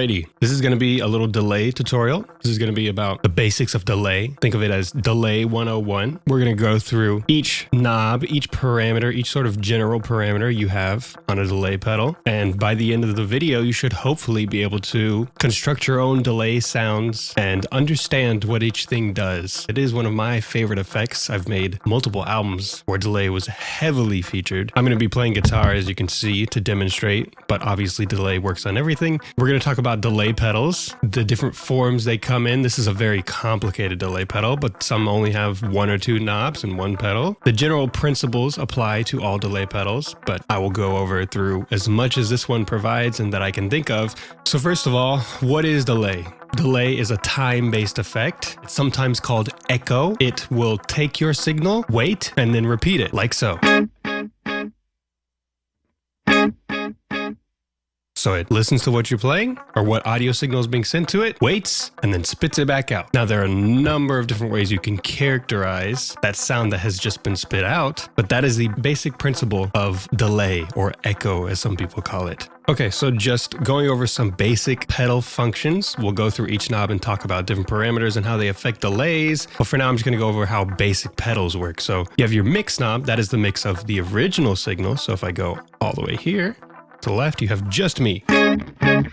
Alrighty, this is going to be a little delay tutorial. This is going to be about the basics of delay. Think of it as delay 101. We're going to go through each knob, each parameter, each sort of general parameter you have on a delay pedal. And by the end of the video, you should hopefully be able to construct your own delay sounds and understand what each thing does. It is one of my favorite effects. I've made multiple albums where delay was heavily featured. I'm going to be playing guitar, as you can see, to demonstrate, but obviously delay works on everything. We're going to talk about delay pedals, the different forms they come in. This is a very complicated delay pedal, but some only have one or two knobs and one pedal. The general principles apply to all delay pedals, but I will go over through as much as this one provides and that I can think of. So first of all, what is delay? Delay is a time-based effect. It's sometimes called echo. It will take your signal, wait, and then repeat it, like so. So it listens to what you're playing or what audio signal is being sent to it, waits, and then spits it back out. Now, there are a number of different ways you can characterize that sound that has just been spit out, but that is the basic principle of delay, or echo, as some people call it. Okay, so just going over some basic pedal functions. We'll go through each knob and talk about different parameters and how they affect delays. But for now, I'm just going to go over how basic pedals work. So you have your mix knob. That is the mix of the original signal. So if I go all the way here to the left, you have just me. The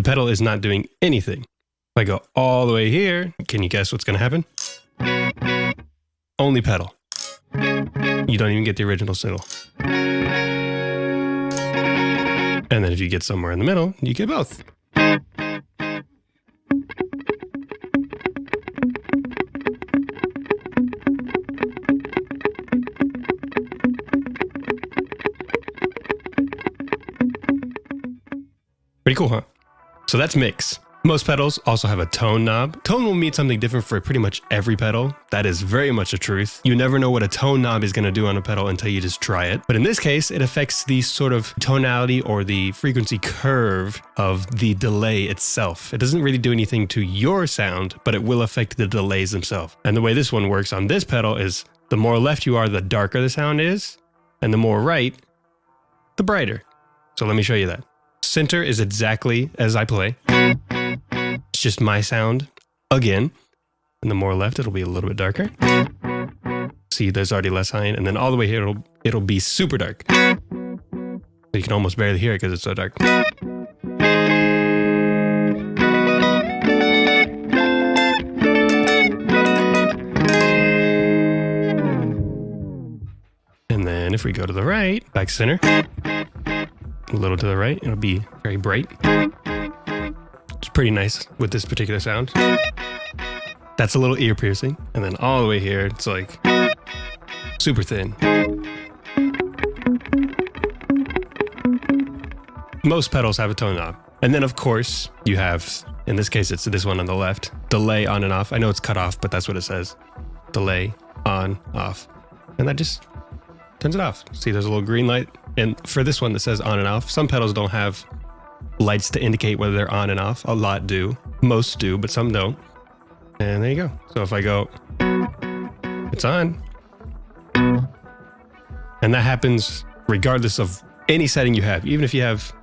pedal is not doing anything. If I go all the way here, can you guess what's going to happen? Only pedal. You don't even get the original signal. And then if you get somewhere in the middle, you get both. Pretty cool, huh? So that's mix. Most pedals also have a tone knob. Tone will mean something different for pretty much every pedal. That is very much a truth. You never know what a tone knob is going to do on a pedal until you just try it. But in this case, it affects the sort of tonality or the frequency curve of the delay itself. It doesn't really do anything to your sound, but it will affect the delays themselves. And the way this one works on this pedal is the more left you are, the darker the sound is, and the more right, the brighter. So let me show you that. Center is exactly as I play. It's just my sound again. And the more left, it'll be a little bit darker. See, there's already less high end. And then all the way here, it'll be super dark. So you can almost barely hear it because it's so dark. And then if we go to the right, back center, a little to the right, it'll be very bright. It's pretty nice with this particular sound. That's a little ear piercing. And then all the way here, it's like super thin. Most pedals have a tone knob. And then of course you have, in this case, it's this one on the left, delay on and off. I know it's cut off, but that's what it says. Delay on, off. And that just turns it off. See, there's a little green light. And for this one that says on and off, some pedals don't have lights to indicate whether they're on and off. A lot do. Most do, but some don't. And there you go. So if I go, it's on. And that happens regardless of any setting you have. Even if you have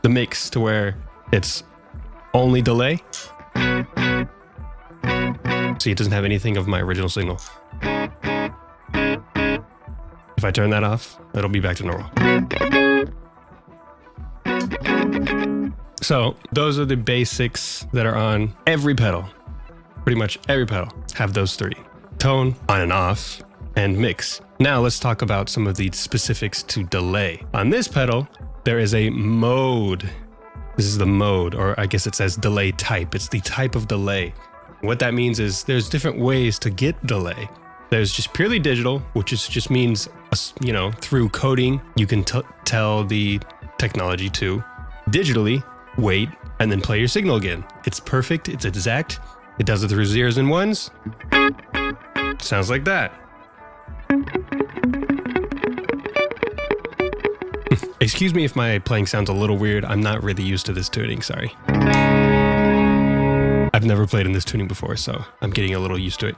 the mix to where it's only delay. See, it doesn't have anything of my original signal. If I turn that off, it'll be back to normal. So those are the basics that are on every pedal. Pretty much every pedal have those three: tone, on and off, and mix. Now let's talk about some of the specifics to delay. On this pedal, there is a mode. This is the mode, or I guess it says delay type. It's the type of delay. What that means is there's different ways to get delay. There's just purely digital, which just means, you know, through coding, you can tell the technology to digitally wait and then play your signal again. It's perfect. It's exact. It does it through zeros and ones. Sounds like that. Excuse me if my playing sounds a little weird. I'm not really used to this tuning, sorry. I've never played in this tuning before, so I'm getting a little used to it.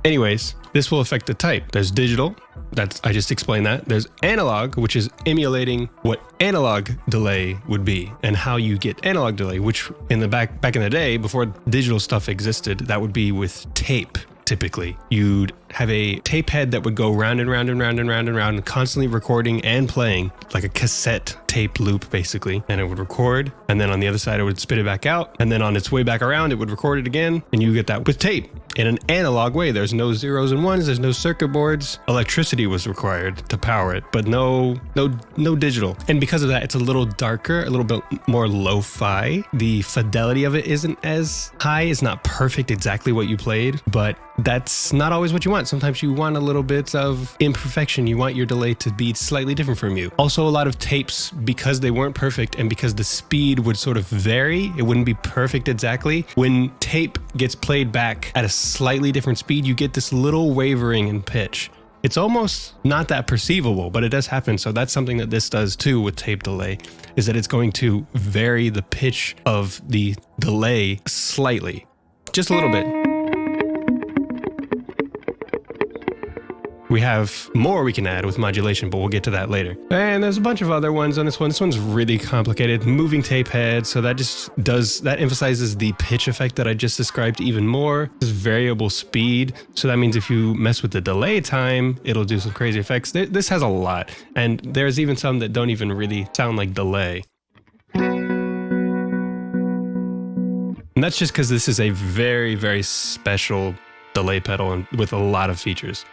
Anyways, this will affect the type. There's digital, I just explained that. There's analog, which is emulating what analog delay would be and how you get analog delay, which in the back in the day, before digital stuff existed, that would be with tape. Typically, you'd have a tape head that would go round and round and round and round and round, constantly recording and playing, like a cassette tape loop, basically. And it would record, and then on the other side, it would spit it back out. And then on its way back around, it would record it again. And you get that with tape in an analog way. There's no zeros and ones. There's no circuit boards. Electricity was required to power it, but no digital. And because of that, it's a little darker, a little bit more lo-fi. The fidelity of it isn't as high. It's not perfect exactly what you played, but that's not always what you want. Sometimes you want a little bit of imperfection. You want your delay to be slightly different from you. Also, a lot of tapes, because they weren't perfect and because the speed would sort of vary, it wouldn't be perfect exactly. When tape gets played back at a slightly different speed, you get this little wavering in pitch. It's almost not that perceivable, but it does happen. So that's something that this does too with tape delay, is that it's going to vary the pitch of the delay slightly, just a little bit. We have more we can add with modulation, but we'll get to that later. And there's a bunch of other ones on this one. This one's really complicated. Moving tape head. So that emphasizes the pitch effect that I just described even more. This is variable speed. So that means if you mess with the delay time, it'll do some crazy effects. This has a lot. And there's even some that don't even really sound like delay. And that's just because this is a very, very special delay pedal and with a lot of features.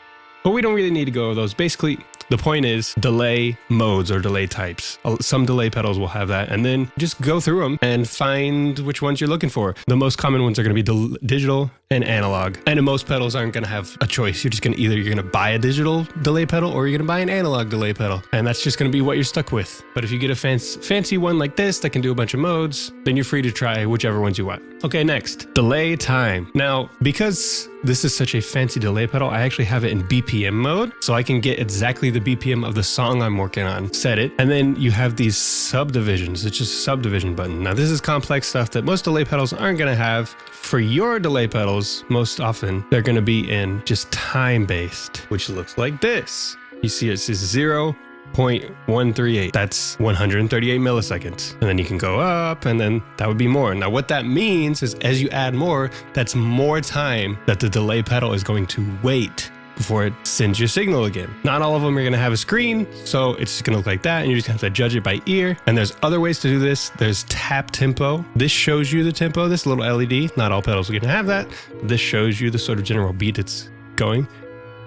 But we don't really need to go over those. Basically, the point is delay modes or delay types. Some delay pedals will have that, and then just go through them and find which ones you're looking for. The most common ones are going to be digital and analog. And most pedals aren't going to have a choice. You're just going to you're going to buy a digital delay pedal or you're going to buy an analog delay pedal. And that's just going to be what you're stuck with. But if you get a fancy one like this that can do a bunch of modes, then you're free to try whichever ones you want. Okay, next, delay time. Now, because this is such a fancy delay pedal, I actually have it in BPM mode, so I can get exactly the BPM of the song I'm working on, set it, and then you have these subdivisions. It's just a subdivision button. Now, this is complex stuff that most delay pedals aren't going to have. For your delay pedals, most often, they're going to be in just time-based, which looks like this. You see it says 0.138. That's 138 milliseconds. And then you can go up, and then that would be more. Now, what that means is as you add more, that's more time that the delay pedal is going to wait before it sends your signal again. Not all of them are going to have a screen, so it's just going to look like that, and you're just going to have to judge it by ear. And there's other ways to do this. There's tap tempo. This shows you the tempo, this little LED. Not all pedals are going to have that. This shows you the sort of general beat it's going.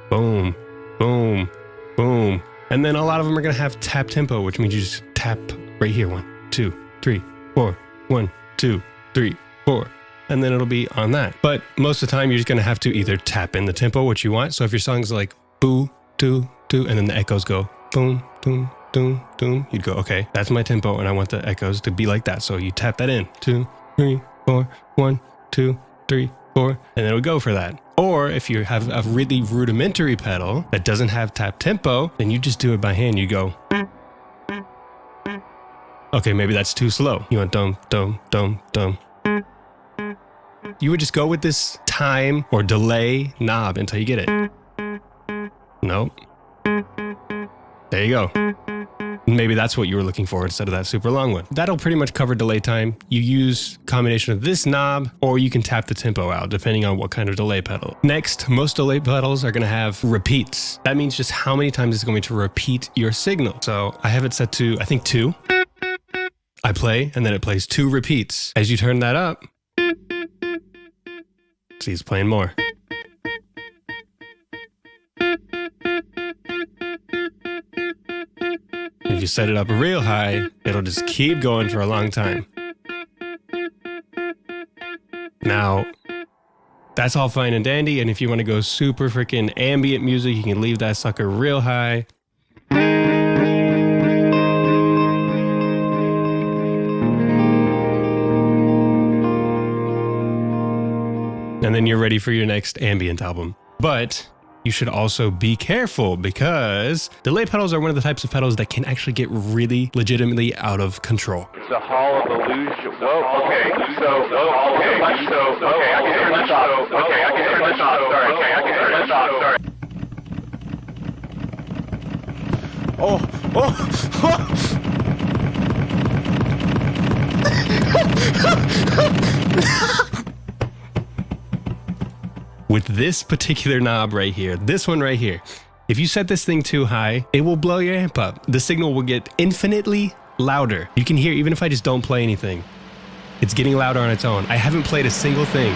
Boom, boom, boom. And then a lot of them are going to have tap tempo, which means you just tap right here. 1, 2, 3, 4. 1, 2, 3, 4. And then it'll be on that. But most of the time, you're just going to have to either tap in the tempo, which you want. So if your song's like boo, doo, doo, and then the echoes go boom, doom, doom, doom, you'd go, okay, that's my tempo, and I want the echoes to be like that. So you tap that in. 2, 3, 4, 1, 2, 3, 4, and then it would go for that. Or if you have a really rudimentary pedal that doesn't have tap tempo, then you just do it by hand. You go, okay, maybe that's too slow. You want dum, dum, dum, dum. You would just go with this time or delay knob until you get it. Nope. There you go. Maybe that's what you were looking for instead of that super long one. That'll pretty much cover delay time. You use a combination of this knob, or you can tap the tempo out depending on what kind of delay pedal. Next, most delay pedals are going to have repeats. That means just how many times it's going to repeat your signal. So I have it set to, I think 2. I play, and then it plays 2 repeats. As you turn that up, see, it's playing more. If you set it up real high, it'll just keep going for a long time. Now, that's all fine and dandy, and if you want to go super freaking ambient music, you can leave that sucker real high. And then you're ready for your next ambient album. But you should also be careful because delay pedals are one of the types of pedals that can actually get really legitimately out of control. The Hall of Illusion. Whoa, okay. Okay, I can turn this off. Okay, I can turn this off. Sorry. Okay, I can turn this off. Sorry. With this particular knob right here, this one right here, if you set this thing too high, it will blow your amp up. The signal will get infinitely louder. You can hear, even if I just don't play anything, it's getting louder on its own. I haven't played a single thing.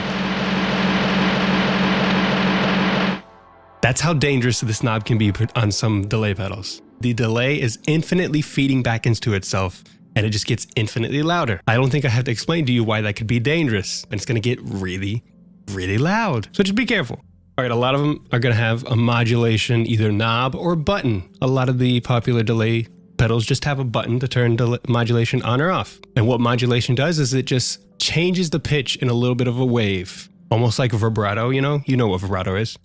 That's how dangerous this knob can be on some delay pedals. The delay is infinitely feeding back into itself, and it just gets infinitely louder. I don't think I have to explain to you why that could be dangerous, and it's gonna get really, really loud. So just be careful. All right, a lot of them are gonna have a modulation, either knob or button. A lot of the popular delay pedals just have a button to turn modulation on or off. And what modulation does is it just changes the pitch in a little bit of a wave. Almost like a vibrato, you know? You know what vibrato is.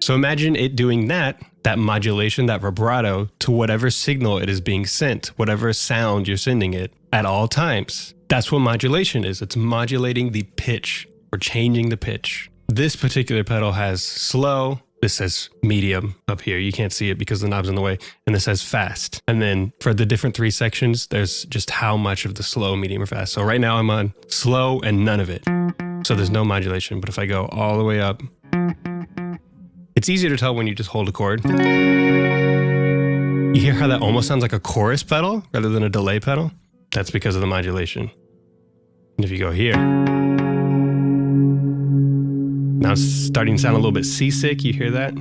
So imagine it doing that modulation, that vibrato, to whatever signal it is being sent, whatever sound you're sending it at all times. That's what modulation is. It's modulating the pitch or changing the pitch. This particular pedal has slow. This says medium up here. You can't see it because the knob's in the way. And this says fast. And then for the different 3 sections, there's just how much of the slow, medium, or fast. So right now I'm on slow and none of it. So there's no modulation. But if I go all the way up, it's easier to tell when you just hold a chord. You hear how that almost sounds like a chorus pedal rather than a delay pedal? That's because of the modulation. And if you go here, now it's starting to sound a little bit seasick. You hear that?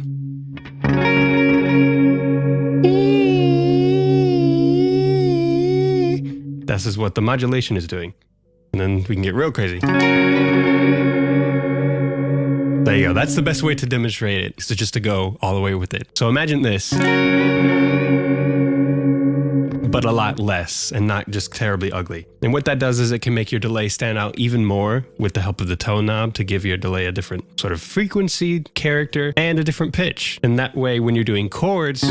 This is what the modulation is doing. And then we can get real crazy. There you go. That's the best way to demonstrate it, is just to go all the way with it. So imagine this, but a lot less and not just terribly ugly. And what that does is it can make your delay stand out even more with the help of the tone knob to give your delay a different sort of frequency, character, and a different pitch. And that way, when you're doing chords,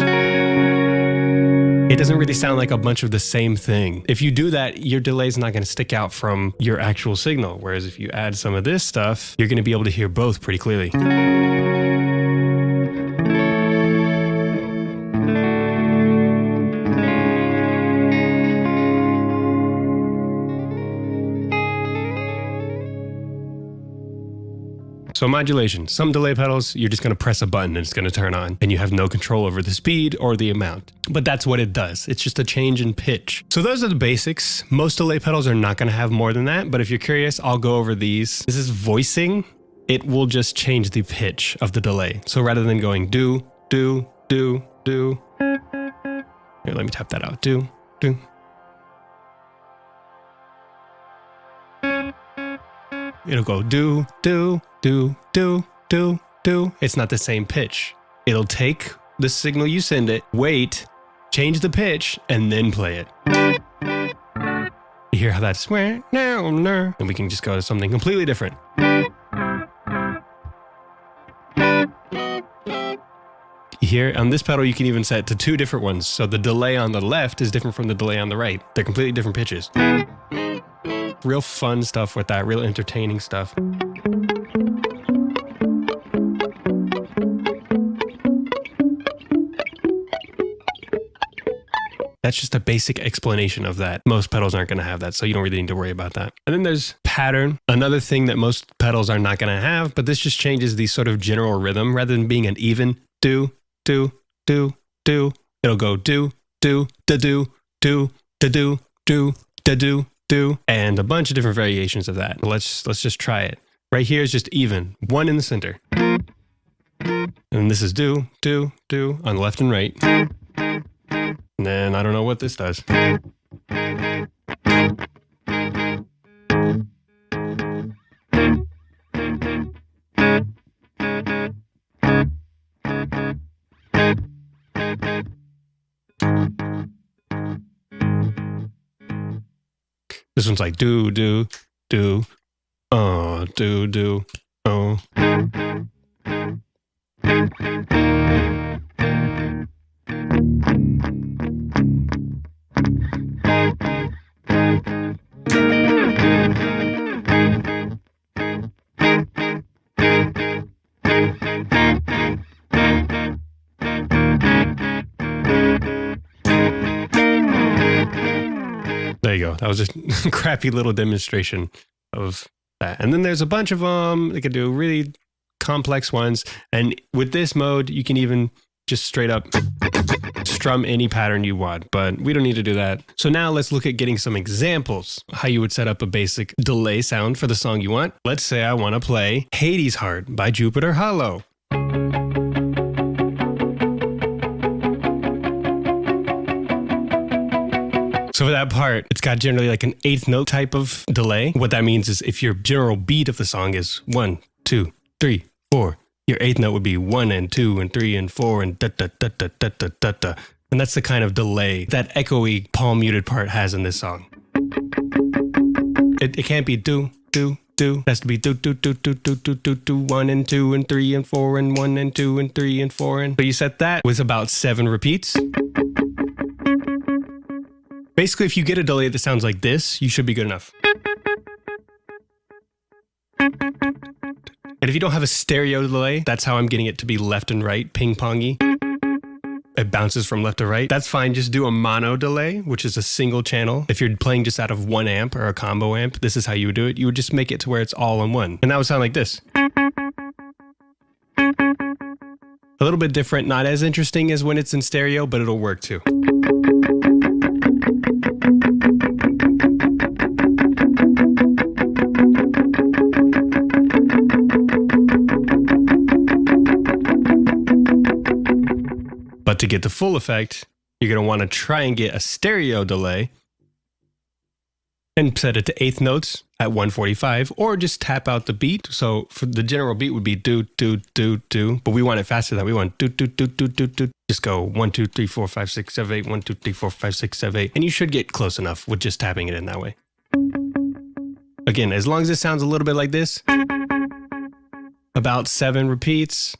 it doesn't really sound like a bunch of the same thing. If you do that, your delay is not going to stick out from your actual signal. Whereas if you add some of this stuff, you're going to be able to hear both pretty clearly. So modulation, some delay pedals, you're just going to press a button and it's going to turn on and you have no control over the speed or the amount. But that's what it does. It's just a change in pitch. So those are the basics. Most delay pedals are not going to have more than that, but if you're curious, I'll go over these. This is voicing. It will just change the pitch of the delay. So rather than going do, do, do, do. Here, let me tap that out. Do, do. It'll go do, do, do, do, do, do. It's not the same pitch. It'll take the signal you send it, wait, change the pitch, and then play it. You hear how that's and we can just go to something completely different. Here on this pedal, you can even set to 2 different ones. So the delay on the left is different from the delay on the right. They're completely different pitches. Real fun stuff with that, real entertaining stuff. That's just a basic explanation of that. Most pedals aren't going to have that, so you don't really need to worry about that. And then there's pattern, another thing that most pedals are not going to have, but this just changes the sort of general rhythm. Rather than being an even do, do, do, do, it'll go do, do, da do, do, da do, do, da do, do, and a bunch of different variations of that. Let's just try it. Right here is just even, 1 in the center. And this is do, do, do on the left and right. And then I don't know what this does. This one's like do, do, do, do, do, Oh. There you go. That was a crappy little demonstration of that. And then there's a bunch of them. They could do really complex ones. And with this mode, you can even just straight up strum any pattern you want, but we don't need to do that. So now let's look at getting some examples, how you would set up a basic delay sound for the song you want. Let's say I want to play Hades Heart by Jupiter Hollow. So for that part, it's got generally like an eighth note type of delay. What that means is if your general beat of the song is 1, 2, 3, 4, your eighth note would be 1 and 2 and 3 and 4 and da da da da da da da da. And that's the kind of delay that echoey palm muted part has in this song. It can't be do, do, do. It has to be do, do, do, do, do, do, do, do, 1 and 2 and 3 and 4 and 1 and 2 and 3 and 4 and. So you set that with about 7 repeats. Basically, if you get a delay that sounds like this, you should be good enough. And if you don't have a stereo delay, that's how I'm getting it to be left and right, ping-pongy. It bounces from left to right. That's fine. Just do a mono delay, which is a single channel. If you're playing just out of 1 amp or a combo amp, this is how you would do it. You would just make it to where it's all in one. And that would sound like this. A little bit different, not as interesting as when it's in stereo, but it'll work too. But to get the full effect, you're going to want to try and get a stereo delay and set it to eighth notes at 145, or just tap out the beat. So for the general beat would be do, do, do, do, but we want it faster than that. We want do, do, do, do, do, do. Just go 1, 2, 3, 4, 5, 6, 7, 8, 1, 2, 3, 4, 5, 6, 7, 8. And you should get close enough with just tapping it in that way. Again, as long as it sounds a little bit like this, about 7 repeats.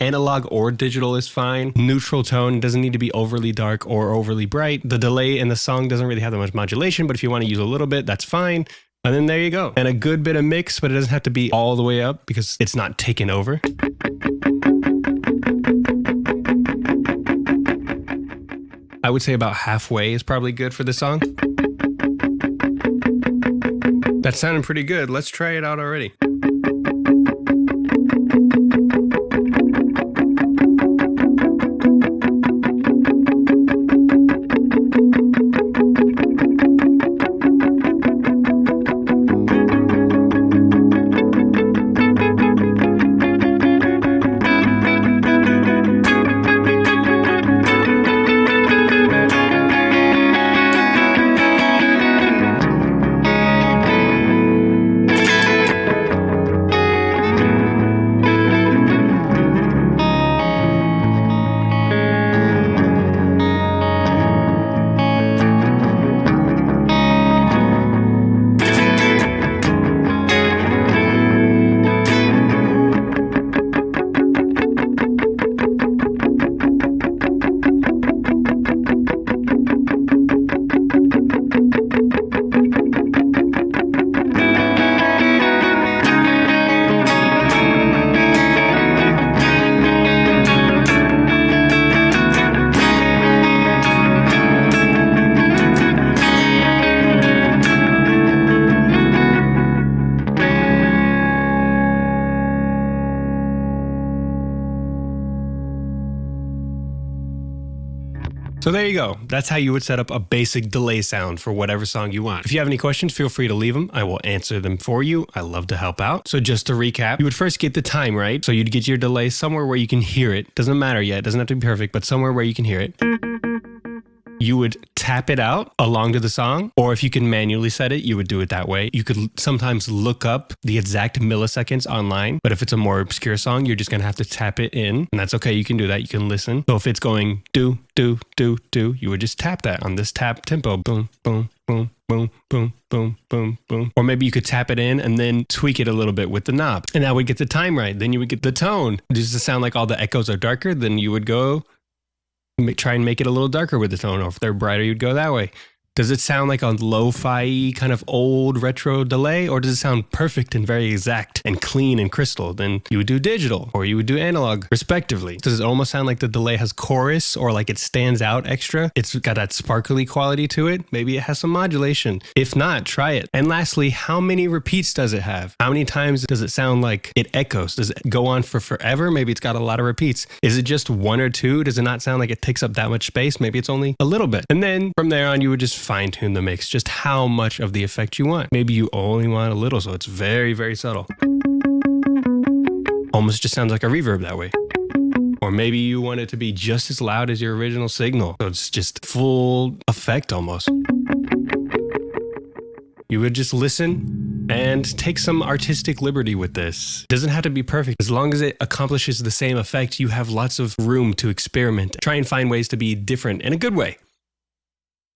Analog or digital is fine. Neutral tone doesn't need to be overly dark or overly bright. The delay in the song doesn't really have that much modulation, but if you want to use a little bit, that's fine. And then there you go. And a good bit of mix, but it doesn't have to be all the way up because it's not taken over. I would say about halfway is probably good for the song. That sounded pretty good. Let's try it out already. So there you go. That's how you would set up a basic delay sound for whatever song you want. If you have any questions, feel free to leave them. I will answer them for you. I love to help out. So just to recap, you would first get the time right. So you'd get your delay somewhere where you can hear it. Doesn't matter yet. It doesn't have to be perfect, but somewhere where you can hear it. You would tap it out along to the song, or if you can manually set it, you would do it that way. You could sometimes look up the exact milliseconds online, but if it's a more obscure song, you're just going to have to tap it in, and that's okay. You can do that. You can listen. So if it's going do, do, do, do, you would just tap that on this tap tempo. Boom, boom, boom, boom, boom, boom, boom, boom. Or maybe you could tap it in and then tweak it a little bit with the knob. And that would get the time right. Then you would get the tone. Does it sound like all the echoes are darker? Then you would go try and make it a little darker with the tone. Or if they're brighter, you'd go that way. Does it sound like a lo-fi kind of old retro delay, or does it sound perfect and very exact and clean and crystal? Then you would do digital or you would do analog respectively. Does it almost sound like the delay has chorus or like it stands out extra? It's got that sparkly quality to it. Maybe it has some modulation. If not, try it. And lastly, how many repeats does it have? How many times does it sound like it echoes? Does it go on for forever? Maybe it's got a lot of repeats. Is it just one or two? Does it not sound like it takes up that much space? Maybe it's only a little bit. And then from there on, you would just fine tune the mix, just how much of the effect you want. Maybe you only want a little, so it's very, very subtle. Almost just sounds like a reverb that way. Or maybe you want it to be just as loud as your original signal, so it's just full effect almost. You would just listen and take some artistic liberty with this. It doesn't have to be perfect. As long as it accomplishes the same effect, you have lots of room to experiment. Try and find ways to be different in a good way.